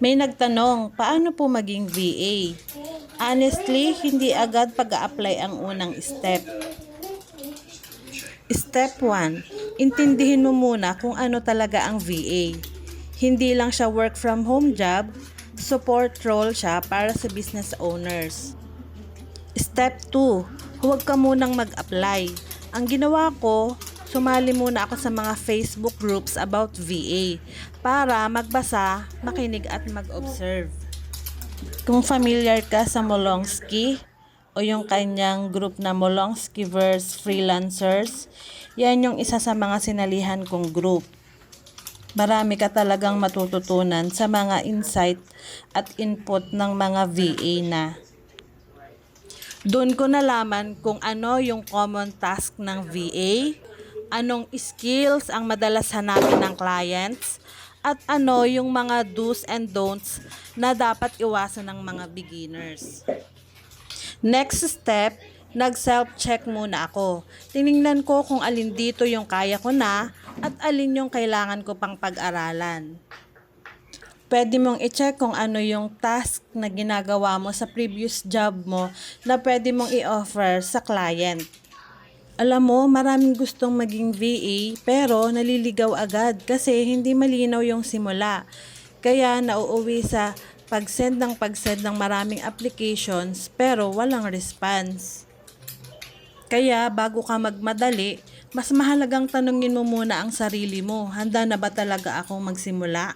May nagtanong, paano po maging VA? Honestly, hindi agad pag-a-apply ang unang step. Step 1, intindihin mo muna kung ano talaga ang VA. Hindi lang siya work from home job, support role siya para sa business owners. Step 2, huwag ka munang mag-apply. Ang ginawa ko, sumali muna ako sa mga Facebook groups about VA para magbasa, makinig at mag-observe. Kung familiar ka sa Molonsky o yung kanyang group na Molonskyverse Freelancers, yan yung isa sa mga sinalihan kong group. Marami ka talagang matututunan sa mga insight at input ng mga VA na. Doon ko nalaman kung ano yung common task ng VA, anong skills ang madalas hanapin ng clients, at ano yung mga do's and don'ts na dapat iwasan ng mga beginners. Next step, nag-self-check muna ako. Tiningnan ko kung alin dito yung kaya ko na at alin yung kailangan ko pang pag-aralan. Pwede mong i-check kung ano yung task na ginagawa mo sa previous job mo na pwede mong i-offer sa client. Alam mo, maraming gustong maging VA pero naliligaw agad kasi hindi malinaw yung simula. Kaya nauuwi sa pag-send ng maraming applications pero walang response. Kaya bago ka magmadali, mas mahalagang tanungin mo muna ang sarili mo, handa na ba talaga akong magsimula?